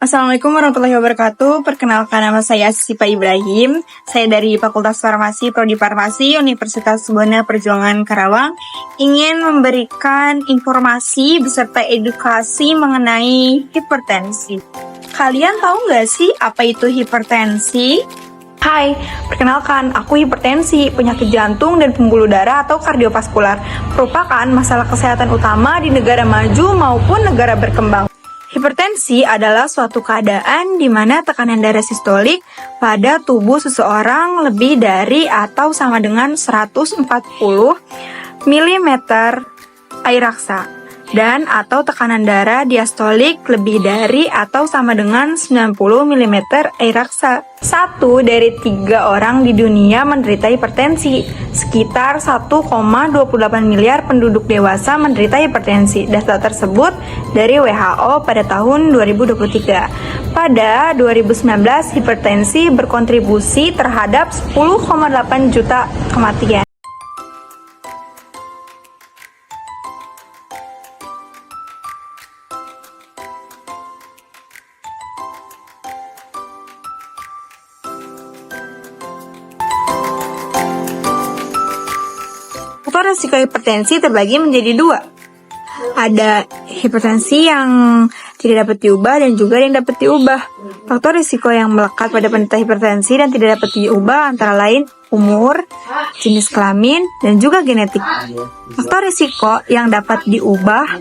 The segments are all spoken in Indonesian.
Assalamualaikum warahmatullahi wabarakatuh. Perkenalkan, nama saya Sipa Ibrahim. Saya dari Fakultas Farmasi, Prodi Farmasi, Universitas Buana Perjuangan Karawang. Ingin memberikan informasi beserta edukasi mengenai hipertensi. Kalian tahu nggak sih apa itu hipertensi? Hai, perkenalkan, aku hipertensi, penyakit jantung dan pembuluh darah atau kardiovaskular. Merupakan masalah kesehatan utama di negara maju maupun negara berkembang. Hipertensi adalah suatu keadaan di mana tekanan darah sistolik pada tubuh seseorang lebih dari atau sama dengan 140 mm air raksa dan atau tekanan darah diastolik lebih dari atau sama dengan 90 mm air raksa. 1 dari 3 orang di dunia menderita hipertensi. Sekitar 1,28 miliar penduduk dewasa menderita hipertensi. Data tersebut dari WHO pada tahun 2023. Pada 2019, hipertensi berkontribusi terhadap 10,8 juta kematian. Faktor risiko hipertensi terbagi menjadi 2. Ada hipertensi yang tidak dapat diubah dan juga yang dapat diubah. Faktor risiko yang melekat pada penderita hipertensi dan tidak dapat diubah antara lain umur, jenis kelamin, dan juga genetik. Faktor risiko yang dapat diubah,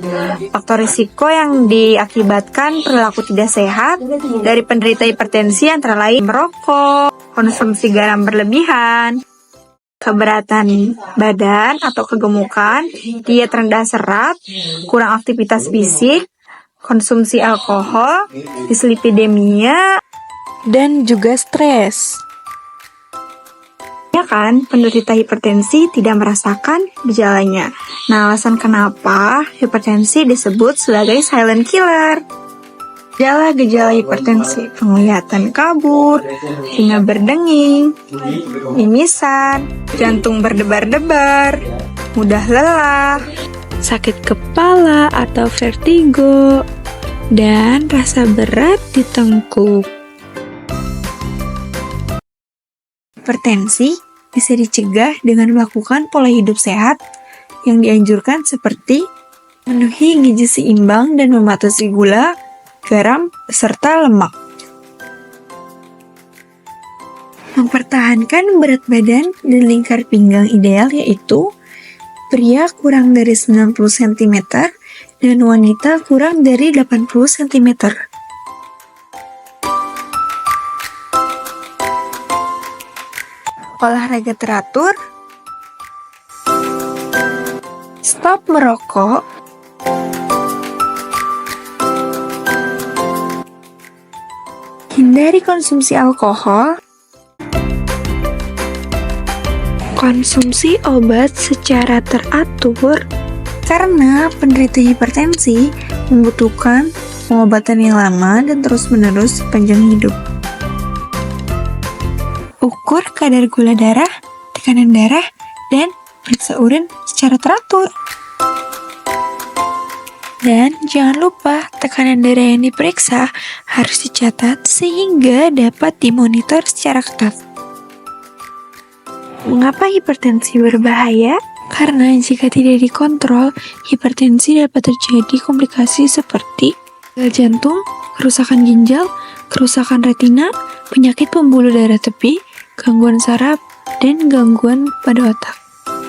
faktor risiko yang diakibatkan perilaku tidak sehat dari penderita hipertensi antara lain merokok, konsumsi garam berlebihan, keberatan badan atau kegemukan, diet rendah serat, kurang aktivitas fisik, konsumsi alkohol, dislipidemia, dan juga stres. Ya kan, penderita hipertensi tidak merasakan gejalanya. Nah, alasan kenapa hipertensi disebut sebagai silent killer. Gejala hipertensi: penglihatan kabur, telinga berdenging, mimisan, jantung berdebar-debar, mudah lelah, sakit kepala atau vertigo, dan rasa berat di tengkuk. Hipertensi bisa dicegah dengan melakukan pola hidup sehat yang dianjurkan seperti memenuhi gizi seimbang dan membatasi gula, garam, serta lemak. Mempertahankan berat badan dan lingkar pinggang ideal yaitu pria kurang dari 90 cm dan wanita kurang dari 80 cm. Olahraga teratur, stop merokok, hindari konsumsi alkohol, konsumsi obat secara teratur, karena penderita hipertensi membutuhkan pengobatan yang lama dan terus-menerus sepanjang hidup. Ukur kadar gula darah, tekanan darah, dan periksa urin secara teratur. Dan jangan lupa, tekanan darah yang diperiksa harus dicatat sehingga dapat dimonitor secara ketat. Mengapa hipertensi berbahaya? Karena jika tidak dikontrol, hipertensi dapat terjadi komplikasi seperti gagal jantung, kerusakan ginjal, kerusakan retina, penyakit pembuluh darah tepi, gangguan saraf, dan gangguan pada otak.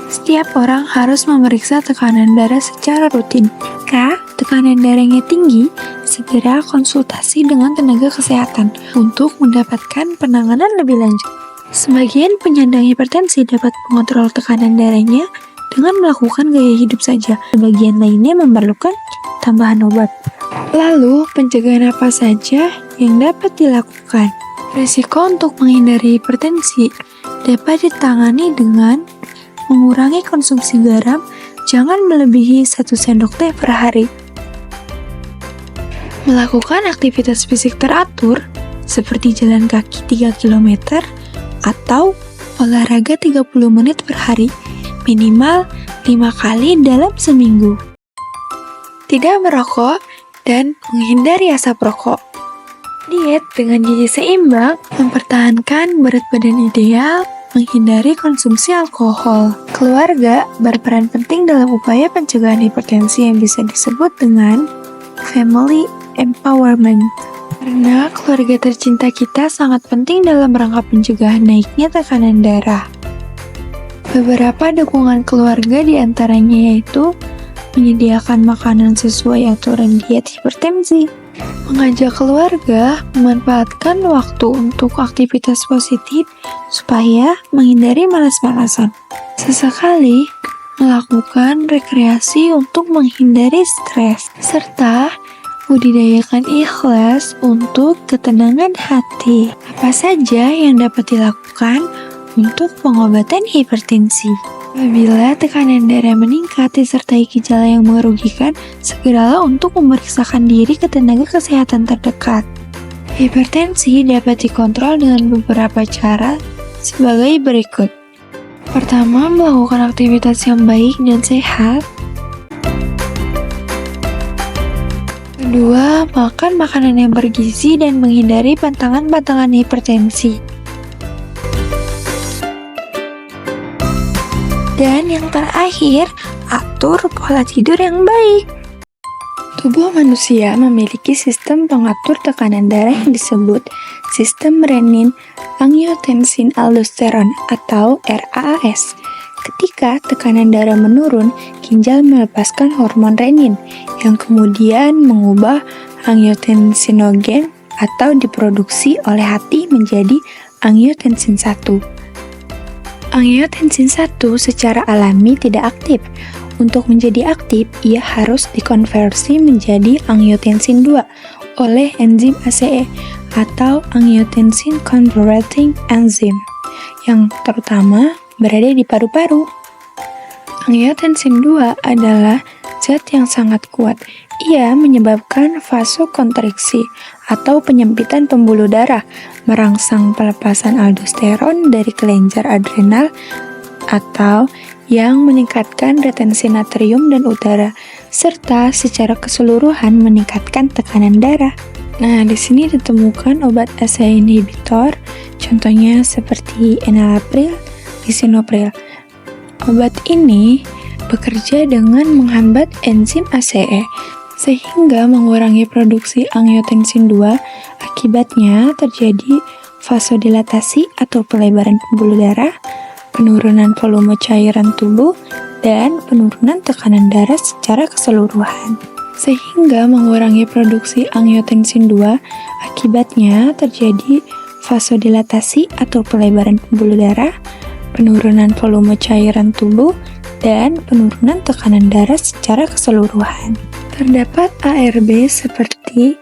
Setiap orang harus memeriksa tekanan darah secara rutin. Jika tekanan darahnya tinggi, segera konsultasi dengan tenaga kesehatan untuk mendapatkan penanganan lebih lanjut. Sebagian penyandang hipertensi dapat mengontrol tekanan darahnya dengan melakukan gaya hidup saja. Sebagian lainnya memerlukan tambahan obat. Lalu, pencegahan apa saja yang dapat dilakukan? Risiko untuk menghindari hipertensi dapat ditangani dengan mengurangi konsumsi garam, jangan melebihi 1 sendok teh per hari. Melakukan aktivitas fisik teratur, seperti jalan kaki 3 km atau olahraga 30 menit per hari, minimal 5 kali dalam seminggu. Tidak merokok dan menghindari asap rokok. Diet dengan gizi seimbang, mempertahankan berat badan ideal, menghindari konsumsi alkohol. Keluarga berperan penting dalam upaya pencegahan hipertensi yang bisa disebut dengan family empowerment. Karena keluarga tercinta kita sangat penting dalam rangka pencegahan naiknya tekanan darah. Beberapa dukungan keluarga diantaranya yaitu menyediakan makanan sesuai aturan diet hipertensi, mengajak keluarga memanfaatkan waktu untuk aktivitas positif supaya menghindari malas-malasan. Sesekali melakukan rekreasi untuk menghindari stres, serta budidayakan ikhlas untuk ketenangan hati. Apa saja yang dapat dilakukan untuk pengobatan hipertensi? Apabila tekanan darah meningkat disertai gejala yang merugikan, segeralah untuk memeriksakan diri ke tenaga kesehatan terdekat. Hipertensi dapat dikontrol dengan beberapa cara sebagai berikut. Pertama, melakukan aktivitas yang baik dan sehat. Kedua, makan makanan yang bergizi dan menghindari pantangan-pantangan hipertensi. Dan yang terakhir, atur pola tidur yang baik. Tubuh manusia memiliki sistem pengatur tekanan darah yang disebut sistem renin-angiotensin-aldosteron atau RAAS. Ketika tekanan darah menurun, ginjal melepaskan hormon renin yang kemudian mengubah angiotensinogen atau diproduksi oleh hati menjadi angiotensin 1. Angiotensin 1 secara alami tidak aktif. Untuk menjadi aktif, ia harus dikonversi menjadi angiotensin 2 oleh enzim ACE atau angiotensin converting enzyme yang terutama berada di paru-paru. Angiotensin 2 adalah zat yang sangat kuat. Ia menyebabkan vasokonstriksi atau penyempitan pembuluh darah, merangsang pelepasan aldosteron dari kelenjar adrenal atau yang meningkatkan retensi natrium dan udara, serta secara keseluruhan meningkatkan tekanan darah. Nah, di sini ditemukan obat ACE inhibitor, contohnya seperti enalapril, lisinopril. Obat ini bekerja dengan menghambat enzim ACE sehingga mengurangi produksi angiotensin 2. Akibatnya terjadi vasodilatasi atau pelebaran pembuluh darah, penurunan volume cairan tubuh, dan penurunan tekanan darah secara keseluruhan. Sehingga mengurangi produksi angiotensin 2, akibatnya terjadi vasodilatasi atau pelebaran pembuluh darah, penurunan volume cairan tubuh, dan penurunan tekanan darah secara keseluruhan. Terdapat ARB seperti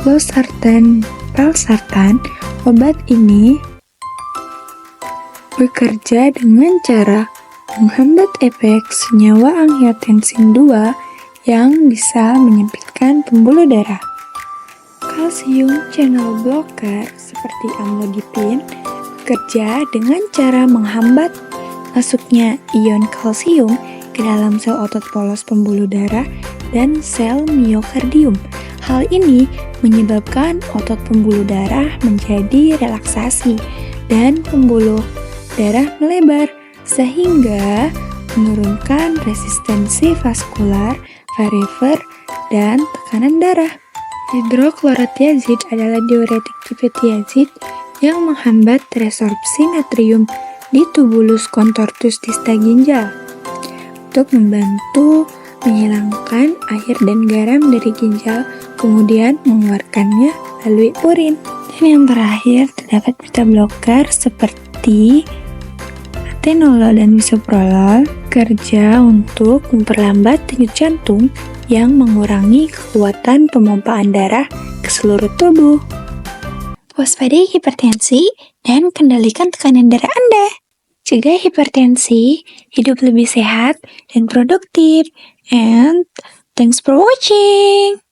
losartan, valsartan. Obat ini bekerja dengan cara menghambat efek senyawa angiotensin 2 yang bisa menyempitkan pembuluh darah. Kalsium channel blocker seperti amlodipin bekerja dengan cara menghambat masuknya ion kalsium ke dalam sel otot polos pembuluh darah dan sel miokardium. Hal ini menyebabkan otot pembuluh darah menjadi relaksasi dan pembuluh darah melebar, sehingga menurunkan resistensi vaskular, variver, dan tekanan darah. Hidroklorotiazid adalah diuretik tipe tiazid yang menghambat resorpsi natrium di tubulus contortus dista ginjal untuk membantu menghilangkan air dan garam dari ginjal, kemudian mengeluarkannya melalui urin. Dan yang terakhir, terdapat beta blocker seperti atenolol dan bisoprolol kerja untuk memperlambat denyut jantung yang mengurangi kekuatan pemompaan darah ke seluruh tubuh. Waspadai hipertensi dan kendalikan tekanan darah Anda. Cegah hipertensi, hidup lebih sehat dan produktif. And thanks for watching.